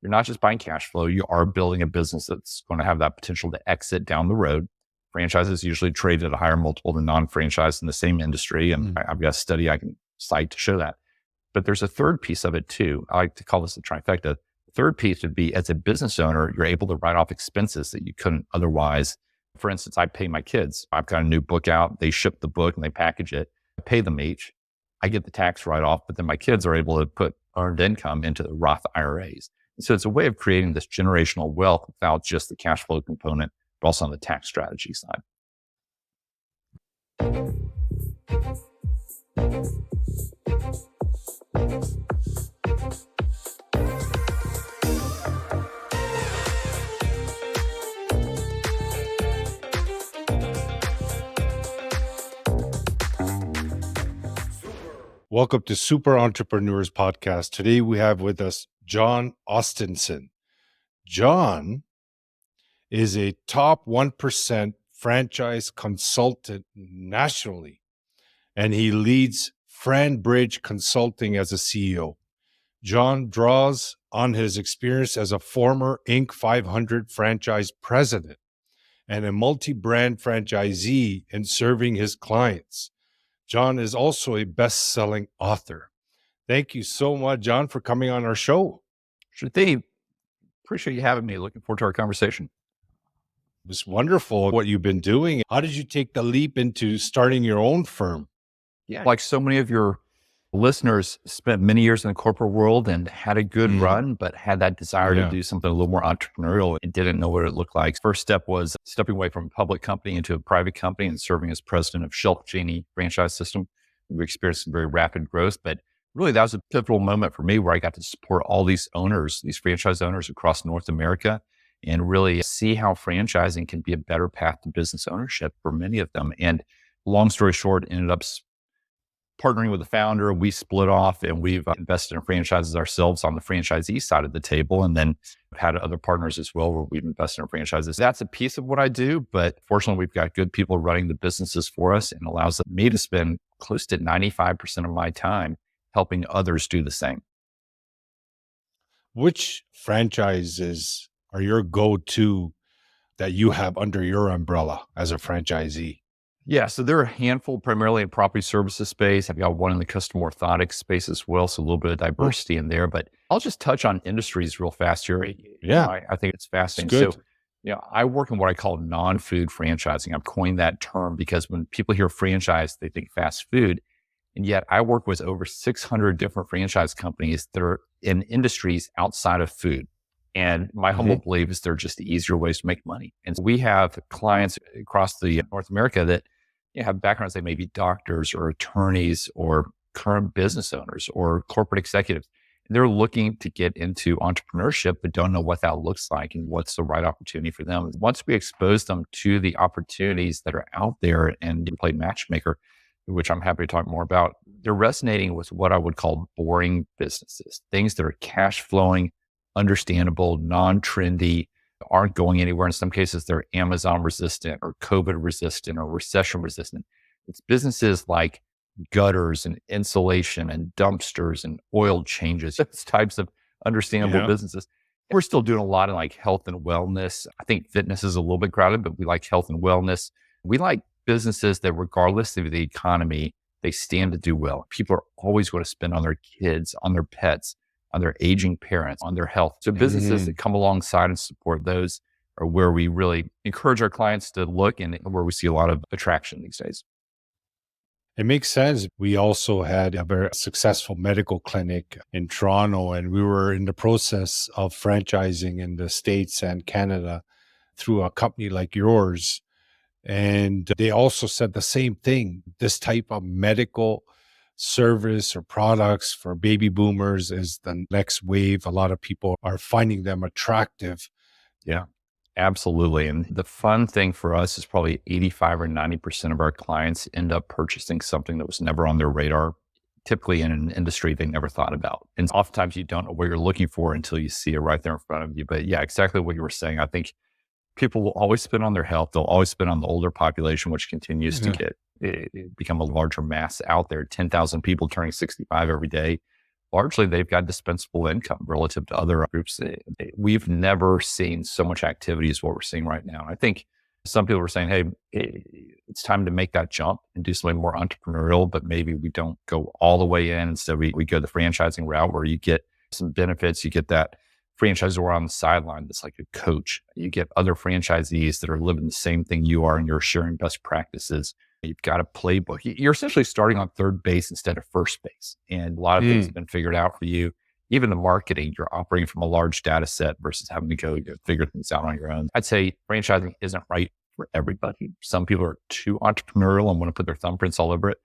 you're not just buying cash flow, you are building a business that's going to have that potential to exit down the road. Franchises usually trade at a higher multiple than non-franchise in the same industry. And I've got a study I can cite to show that. But there's a third piece of it too. I like to call this the trifecta. The third piece would be, as a business owner, you're able to write off expenses that you couldn't otherwise. For instance, I pay my kids. I've got a new book out. They ship the book and they package it. I pay them each. I get the tax write-off, but then my kids are able to put earned income into the Roth IRAs. And so it's a way of creating this generational wealth without just the cash flow component, but also on the tax strategy side. Welcome to Super Entrepreneurs Podcast. Today we have with us Jon Ostenson. Jon is a top 1% franchise consultant nationally, and he leads FranBridge Consulting as a CEO. Jon draws on his experience as a former Inc. 500 franchise president and a multi-brand franchisee in serving his clients. Jon is also a best-selling author. Thank you so much, Jon, for coming on our show. Sure thing. Appreciate you having me. Looking forward to our conversation. It's wonderful what you've been doing. How did you take the leap into starting your own firm? Yeah, like so many of your listeners, spent many years in the corporate world and had a good run, but had that desire to do something a little more entrepreneurial and didn't know what it looked like. First step was stepping away from a public company into a private company and serving as president of Shelf Genie franchise system. We experienced some very rapid growth, but really that was a pivotal moment for me where I got to support all these owners, these franchise owners across North America, and really see how franchising can be a better path to business ownership for many of them. And long story short, ended up partnering with the founder. We split off and we've invested in franchises ourselves on the franchisee side of the table. And then had other partners as well where we've invested in franchises. That's a piece of what I do, but fortunately we've got good people running the businesses for us and allows me to spend close to 95% of my time helping others do the same. Which franchises are your go-to that you have under your umbrella as a franchisee? Yeah, so there are a handful primarily in property services space. I've got one in the custom orthotics space as well, so a little bit of diversity in there. But I'll just touch on industries real fast here. Yeah, I think it's fascinating. So, I work in what I call non-food franchising. I've coined that term because when people hear franchise, they think fast food. And yet I work with over 600 different franchise companies that are in industries outside of food. And my humble belief is they're just the easier ways to make money. And so we have clients across the North America that have backgrounds. They may be doctors or attorneys or current business owners or corporate executives. They're looking to get into entrepreneurship, but don't know what that looks like and what's the right opportunity for them. Once we expose them to the opportunities that are out there and play matchmaker, which I'm happy to talk more about, they're resonating with what I would call boring businesses, things that are cash flowing, understandable, non-trendy, aren't going anywhere. In some cases, they're Amazon resistant or COVID resistant or recession resistant. It's businesses like gutters and insulation and dumpsters and oil changes, those types of understandable businesses. We're still doing a lot in like health and wellness. I think fitness is a little bit crowded, but we like health and wellness. We like businesses that regardless of the economy, they stand to do well. People are always going to spend on their kids, on their pets, on their aging parents, on their health. So businesses that come alongside and support those are where we really encourage our clients to look and where we see a lot of attraction these days. It makes sense. We also had a very successful medical clinic in Toronto, and we were in the process of franchising in the States and Canada through a company like yours. And they also said the same thing. This type of medical service or products for baby boomers is the next wave. A lot of people are finding them attractive. Yeah, absolutely. And the fun thing for us is probably 85 or 90% of our clients end up purchasing something that was never on their radar, typically in an industry they never thought about. And oftentimes you don't know what you're looking for until you see it right there in front of you. But yeah, exactly what you were saying. I think people will always spend on their health. They'll always spend on the older population, which continues to become a larger mass out there. 10,000 people turning 65 every day. largely they've got dispensable income relative to other groups. We've never seen so much activity as what we're seeing right now. I think some people are saying, hey, it's time to make that jump and do something more entrepreneurial, but maybe we don't go all the way in. Instead, we go the franchising route where you get some benefits. You get that franchisor on the sideline that's like a coach. You get other franchisees that are living the same thing you are, and you're sharing best practices. You've got a playbook. You're essentially starting on third base instead of first base. And a lot of things have been figured out for you. Even the marketing, you're operating from a large data set versus having to go figure things out on your own. I'd say franchising isn't right for everybody. Some people are too entrepreneurial and want to put their thumbprints all over it.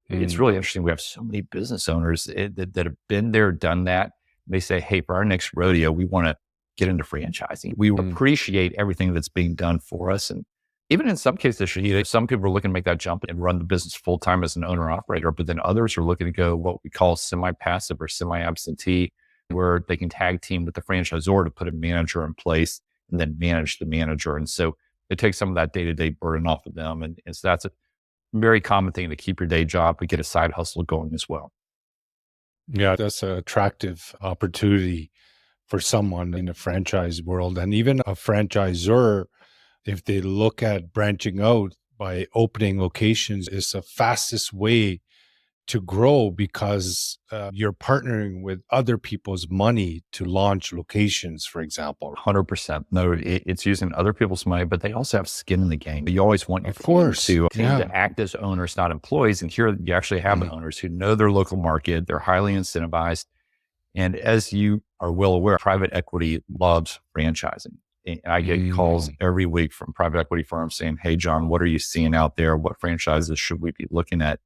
It's really interesting. We have so many business owners that have been there, done that. They say, hey, for our next rodeo, we want to get into franchising. We appreciate everything that's being done for us. And even in some cases, some people are looking to make that jump and run the business full time as an owner operator, but then others are looking to go what we call semi-passive or semi-absentee, where they can tag team with the franchisor to put a manager in place and then manage the manager. And so it takes some of that day-to-day burden off of them. And so that's a very common thing to keep your day job, but get a side hustle going as well. Yeah, that's an attractive opportunity for someone in the franchise world. And even a franchisor, if they look at branching out by opening locations, is the fastest way to grow because you're partnering with other people's money to launch locations, for example. 100%. No, it's using other people's money, but they also have skin in the game. You always want your team to act as owners, not employees. And here you actually have owners who know their local market. They're highly incentivized. And as you are well aware, private equity loves franchising. And I get calls every week from private equity firms saying, hey, Jon, what are you seeing out there? What franchises should we be looking at?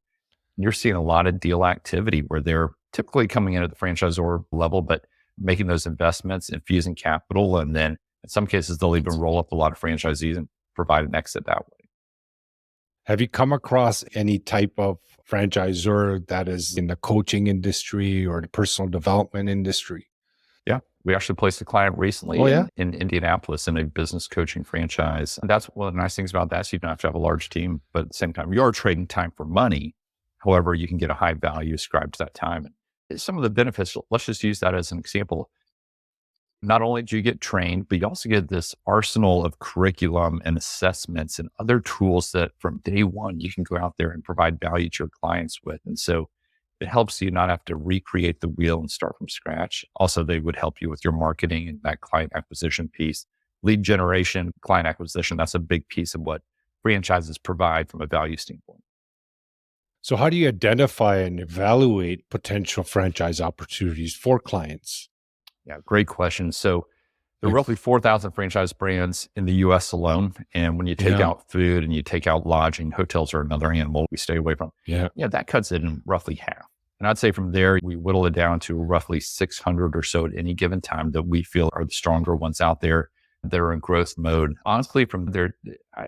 You're seeing a lot of deal activity where they're typically coming in at the franchisor level, but making those investments, infusing capital. And then in some cases, they'll even roll up a lot of franchisees and provide an exit that way. Have you come across any type of franchisor that is in the coaching industry or the personal development industry? Yeah. We actually placed a client recently in Indianapolis in a business coaching franchise. And that's one of the nice things about that. So you don't have to have a large team, but at the same time, you're trading time for money. However, you can get a high value ascribed to that time. And some of the benefits, let's just use that as an example. Not only do you get trained, but you also get this arsenal of curriculum and assessments and other tools that from day one, you can go out there and provide value to your clients with. And so it helps you not have to recreate the wheel and start from scratch. Also, they would help you with your marketing and that client acquisition piece. Lead generation, client acquisition, that's a big piece of what franchises provide from a value standpoint. So how do you identify and evaluate potential franchise opportunities for clients? Yeah, great question. So there are roughly 4,000 franchise brands in the US alone. And when you take out food and you take out lodging, hotels are another animal we stay away from. Yeah, that cuts it in roughly half. And I'd say from there, we whittle it down to roughly 600 or so at any given time that we feel are the stronger ones out there that are in growth mode. Honestly, from there,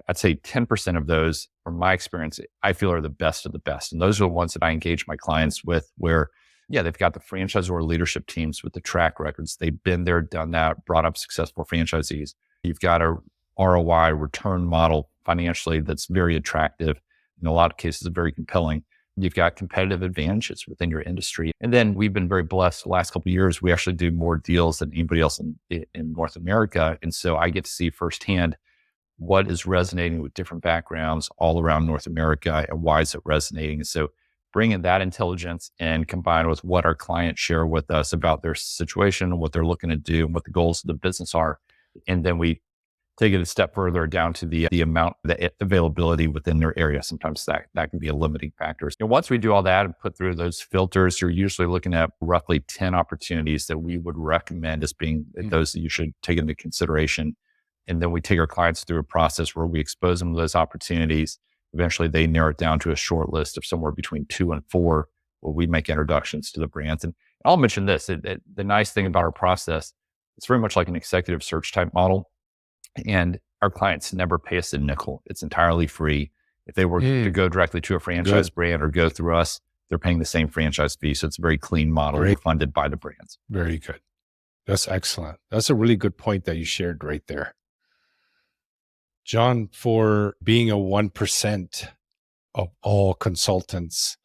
I'd say 10% of those, from my experience, I feel are the best of the best. And those are the ones that I engage my clients with where, they've got the franchisor leadership teams with the track records. They've been there, done that, brought up successful franchisees. You've got a ROI return model financially that's very attractive. In a lot of cases, very compelling. You've got competitive advantages within your industry. And then we've been very blessed the last couple of years. We actually do more deals than anybody else in North America. And so I get to see firsthand what is resonating with different backgrounds all around North America and why is it resonating. And so bringing that intelligence and combined with what our clients share with us about their situation and what they're looking to do and what the goals of the business are. And then we take it a step further down to the amount, the availability within their area. Sometimes that can be a limiting factor. And once we do all that and put through those filters, you're usually looking at roughly 10 opportunities that we would recommend as being those that you should take into consideration. And then we take our clients through a process where we expose them to those opportunities. Eventually, they narrow it down to a short list of somewhere between 2 and 4 where we make introductions to the brands. And I'll mention this, the nice thing about our process, it's very much like an executive search type model. And our clients never pay us a nickel. It's entirely free. If they were to go directly to a franchise brand or go through us, they're paying the same franchise fee. So it's a very clean model funded by the brands. Very good. That's excellent. That's a really good point that you shared right there. Jon, for being a 1% of all consultants,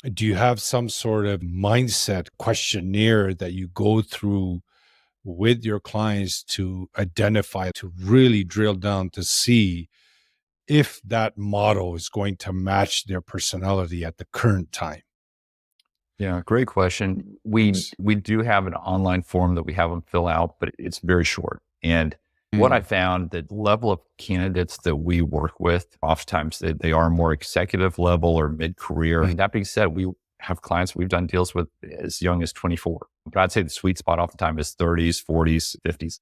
Do you have some sort of mindset questionnaire that you go through with your clients to identify, to really drill down to see if that model is going to match their personality at the current time? Yeah, great question. Thanks. We do have an online form that we have them fill out, but it's very short. And what I Mm, found, the level of candidates that we work with, oftentimes they are more executive level or mid-career. mm, And that being said, we have clients we've done deals with as young as 24. But I'd say the sweet spot oftentimes is 30s, 40s, 50s.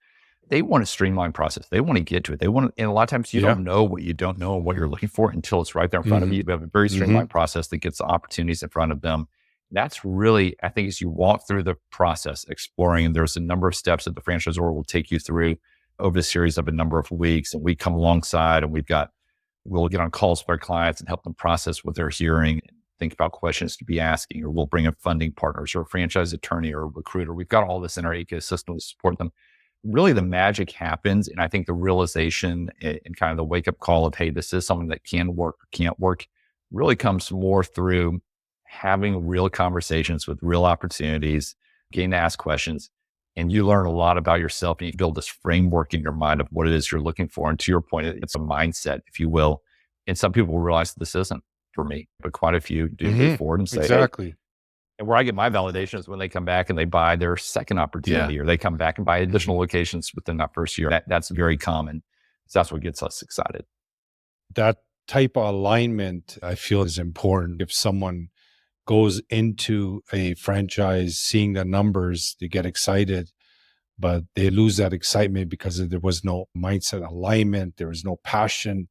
They want a streamlined process. They want to get to it. They want to, and a lot of times you yeah. don't know what you don't know and what you're looking for until it's right there in front of Hmm. you. We have a very Hmm. streamlined process that gets the opportunities in front of them. That's really, I think, as you walk through the process, exploring, and there's a number of steps that the franchisor will take you through over the series of a number of weeks. And we come alongside and we'll get on calls with our clients and help them process what they're hearing and think about questions to be asking, or we'll bring in funding partners or a franchise attorney or a recruiter. We've got all this in our ecosystem to support them. Really, the magic happens. And I think the realization and kind of the wake up call of, hey, this is something that can work or can't work, really comes more through having real conversations with real opportunities, getting to ask questions, and you learn a lot about yourself and you build this framework in your mind of what it is you're looking for. And to your point, it's a mindset, if you will. And some people realize this isn't for me, but quite a few do Hmm. move forward and say, hey, Exactly. and where I get my validation is when they come back and they buy their second Yeah. opportunity, or they come back and buy Mhm. additional locations within that first year. That's very common. So that's what gets us excited. That type of alignment, I feel, is important. If someone goes into a franchise seeing the numbers, they get excited, but they lose that excitement because there was no mindset alignment, there was no passion.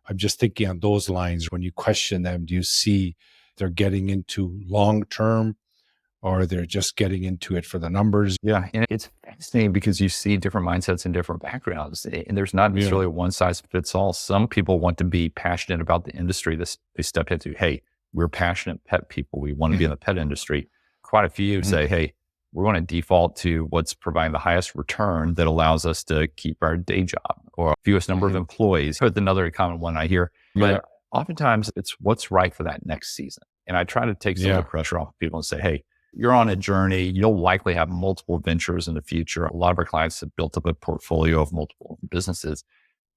I'm just thinking on those lines. When you question them, do you see they're getting into long term, or they're just getting into it for the numbers? Yeah. And it's fascinating because you see different mindsets and different backgrounds, and there's not Yeah. necessarily a one size fits all. Some people want to be passionate about the industry that they step into. Hey, we're passionate pet people. We want to be in Mhm. the pet industry. Quite a few Mhm. say, hey, we're going to default to what's providing the highest return that allows us to keep our day job or fewest number of Mhm. employees. That's another common one I hear. Yeah. But oftentimes it's what's right for that next season. And I try to take some of the Yeah. pressure off people and say, hey, you're on a journey. You'll likely have multiple ventures in the future. A lot of our clients have built up a portfolio of multiple businesses.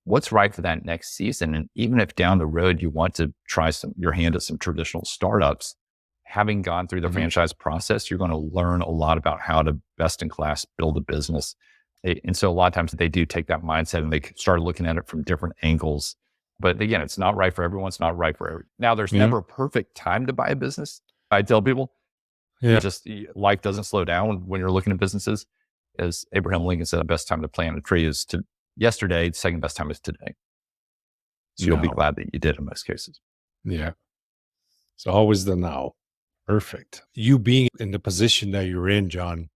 What's right for that next season? And even if down the road you want to try your hand at some traditional startups, having gone through the Mhm. franchise process, you're going to learn a lot about how to best in class build a business. And so a lot of times they do take that mindset and they start looking at it from different angles. But again, it's not right for everyone. It's not right for everyone. Now, there's Yeah. never a perfect time to buy a business. I tell people, Yeah. life doesn't slow down when you're looking at businesses. As Abraham Lincoln said, the best time to plant a tree is to yesterday. The second best time is today. So you'll be No. glad that you did in most cases. Yeah. It's always the now. Perfect. You being in the position that you're in, John,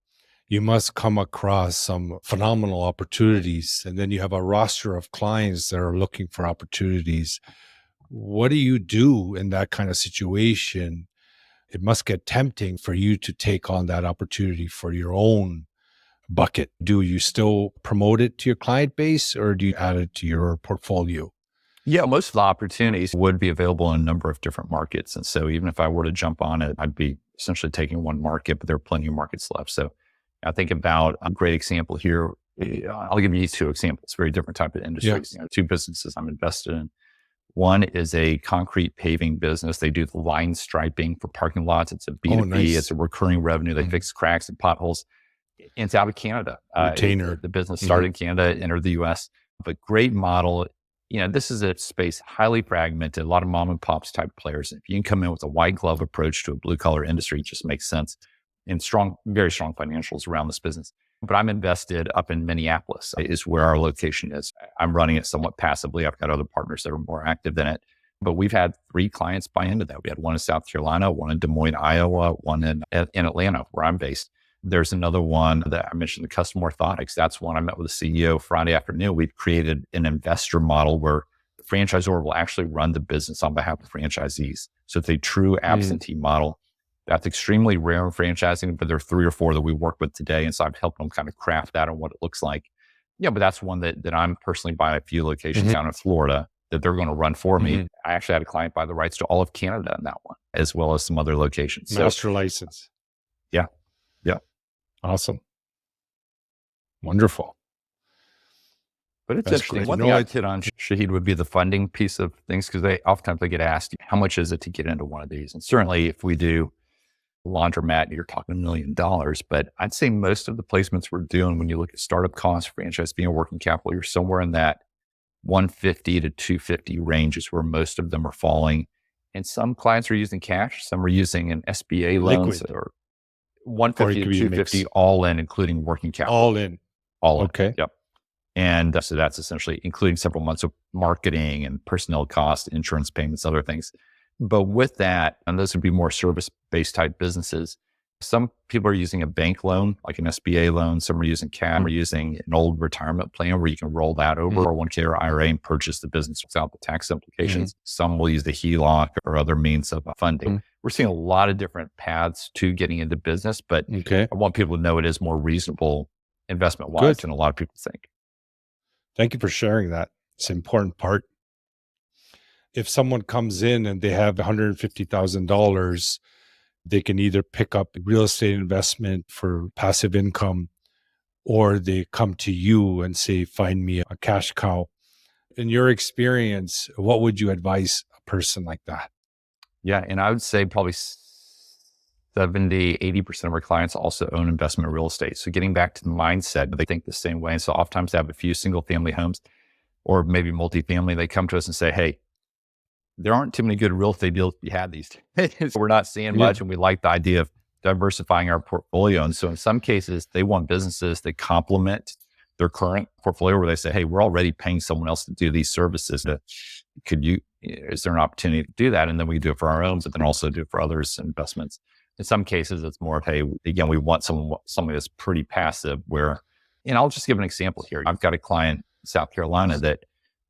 you must come across some phenomenal opportunities. And then you have a roster of clients that are looking for opportunities. What do you do in that kind of situation? It must get tempting for you to take on that opportunity for your own bucket. Do you still promote it to your client base, or do you add it to your portfolio? Yeah, most of the opportunities would be available in a number of different markets. And so even if I were to jump on it, I'd be essentially taking one market, but there are plenty of markets left. So I think about a great example here. I'll give you two examples, very different type of Yeah. industries. Two businesses I'm invested in. One is a concrete paving business. They do the line striping for parking lots. It's a Oh, B2B. It's nice. a recurring revenue. They Mhm. fix cracks and potholes. And it's out of Canada. Retainer. The business Mhm. started in Canada, entered the US, but great model. This is a space highly fragmented, a lot of mom and pops type players. If you can come in with a white glove approach to a blue collar industry, it just makes sense, and very strong financials around this business. But I'm invested up in Minneapolis is where our location is. I'm running it somewhat passively. I've got other partners that are more active in it, but we've had 3 clients buy into that. We had one in South Carolina, one in Des Moines, Iowa, one in Atlanta, where I'm based. There's another one that I mentioned, the custom orthotics. That's one I met with the CEO Friday afternoon. We've created an investor model where the franchisor will actually run the business on behalf of franchisees. So it's a true Mm. absentee model. That's extremely rare in franchising, but there are 3 or 4 that we work with today. And so I've helped them kind of craft that and what it looks like. Yeah, but that's one that I'm personally buying a few locations Mhm. down in Florida. that they're going to run for me. Mhm. I actually had a client buy the rights to all of Canada in that one, as well as some other locations. So Master license. yeah, yeah. Awesome. Wonderful. But it's That's interesting. great. One thing I'd hit on, Shahid, would be the funding piece of things, because oftentimes they get asked, how much is it to get into one of these? And certainly if we do laundromat, you're talking $1 million. But I'd say most of the placements we're doing, when you look at startup costs, franchise being a working capital, you're somewhere in that 150 to 250 range is where most of them are falling. And some clients are using cash, some are using an SBA loans, Liquid. or Or 150 it to could be a 250 mix. all in, including working capital. All in. All in. Okay. Yep. And so that's essentially including several months of marketing and personnel costs, insurance payments, other things. But with that, and those would be more service-based type businesses, some people are using a bank loan, like an SBA loan. Some are using cash, or using an old retirement plan where you can roll that over, or 1K or IRA, and purchase the business without the tax implications. Some will use the HELOC or other means of funding. We're seeing a lot of different paths to getting into business, but Okay. I want people to know it is more reasonable investment-wise Good. than a lot of people think. Thank you for sharing that. It's an important part. If someone comes in and they have $150,000, they can either pick up real estate investment for passive income, or they come to you and say, find me a cash cow. In your experience, what would you advise a person like that? Yeah. And I would say probably 70, 80% of our clients also own investment real estate. So getting back to the mindset, they think the same way. And so oftentimes they have a few single family homes or maybe multifamily. They come to us and say, hey, there aren't too many good real estate deals to be had these days. We're not seeing much, and we like the idea of diversifying our portfolio. And so in some cases, they want businesses that complement their current portfolio, where they say, hey, we're already paying someone else to do these services. Is there an opportunity to do that? And then we do it for our own, but then also do it for others' investments. In some cases, it's more of, hey, again, we want something that's pretty passive where, and I'll just give an example here. I've got a client in South Carolina that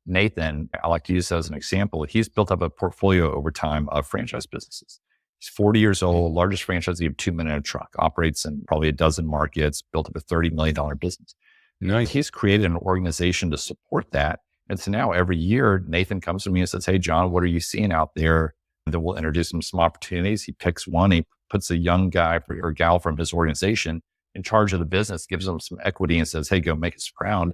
Nathan, I like to use as an example. He's built up a portfolio over time of franchise businesses. He's 40 years old, largest franchisee of 2 Men and a Truck, operates in probably a dozen markets, built up a $30 million business. Nice. He's created an organization to support that. And so now every year, Nathan comes to me and says, hey, Jon, what are you seeing out there? And then we'll introduce him some opportunities. He picks one, he puts a young guy or gal from his organization in charge of the business, gives them some equity and says, hey, go make us proud.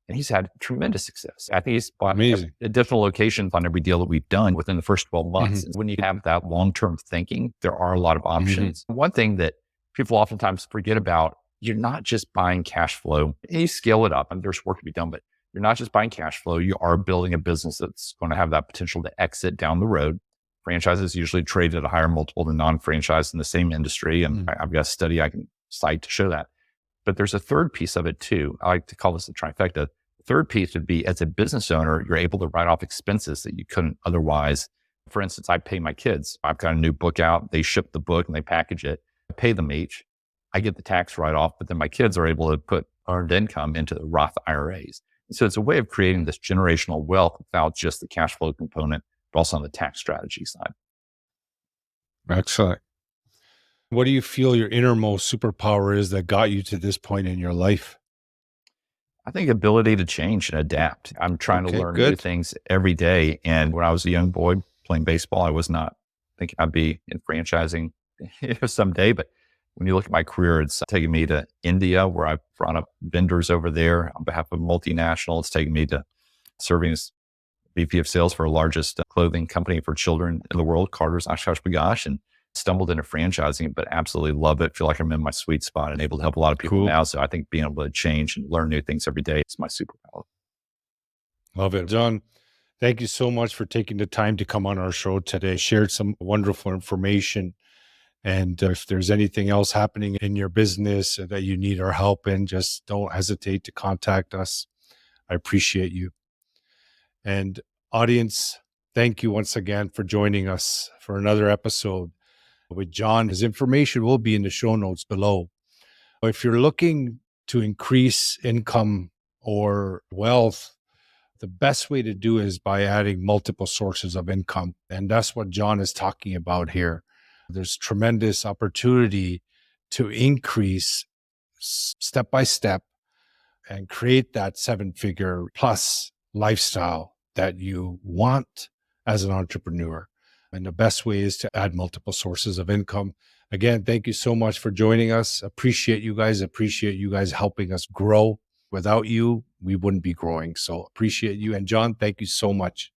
And he's had tremendous success. I think he's bought additional locations on every deal that we've done within the first 12 months. When you have that long-term thinking, there are a lot of options. One thing that people oftentimes forget about, you're not just buying cash flow. You scale it up and there's work to be done, but you're not just buying cash flow. You are building a business that's going to have that potential to exit down the road. Franchises usually trade at a higher multiple than non-franchise in the same industry. And I've got a study I can cite to show that. But there's a third piece of it too. I like to call this the trifecta. The third piece would be, as a business owner, you're able to write off expenses that you couldn't otherwise. For instance, I pay my kids. I've got a new book out. They ship the book and they package it. I pay them each. I get the tax write-off, but then my kids are able to put earned income into the Roth IRAs. And so it's a way of creating this generational wealth without just the cash flow component, but also on the tax strategy side. Excellent. What do you feel your innermost superpower is that got you to this point in your life? I think ability to change and adapt. I'm trying to learn new things every day. And when I was a young boy playing baseball, I was not thinking I'd be in franchising someday. But when you look at my career, it's taken me to India, where I've brought up vendors over there on behalf of multinational. It's taken me to serving as VP of sales for the largest clothing company for children in the world, Carter's Oshkosh B'gosh, and stumbled into franchising, but absolutely love it. Feel like I'm in my sweet spot and able to help a lot of people now. So I think being able to change and learn new things every day is my superpower. Love it. Jon, thank you so much for taking the time to come on our show today. Shared some wonderful information. And if there's anything else happening in your business that you need our help in, just don't hesitate to contact us. I appreciate you. And audience, thank you once again for joining us for another episode with Jon. His information will be in the show notes below. If you're looking to increase income or wealth, the best way to do is by adding multiple sources of income. And that's what Jon is talking about here. There's tremendous opportunity to increase step by step and create that 7-figure plus lifestyle that you want as an entrepreneur. And the best way is to add multiple sources of income. Again, thank you so much for joining us. Appreciate you guys. Appreciate you guys helping us grow. Without you, we wouldn't be growing. So appreciate you. And Jon, thank you so much.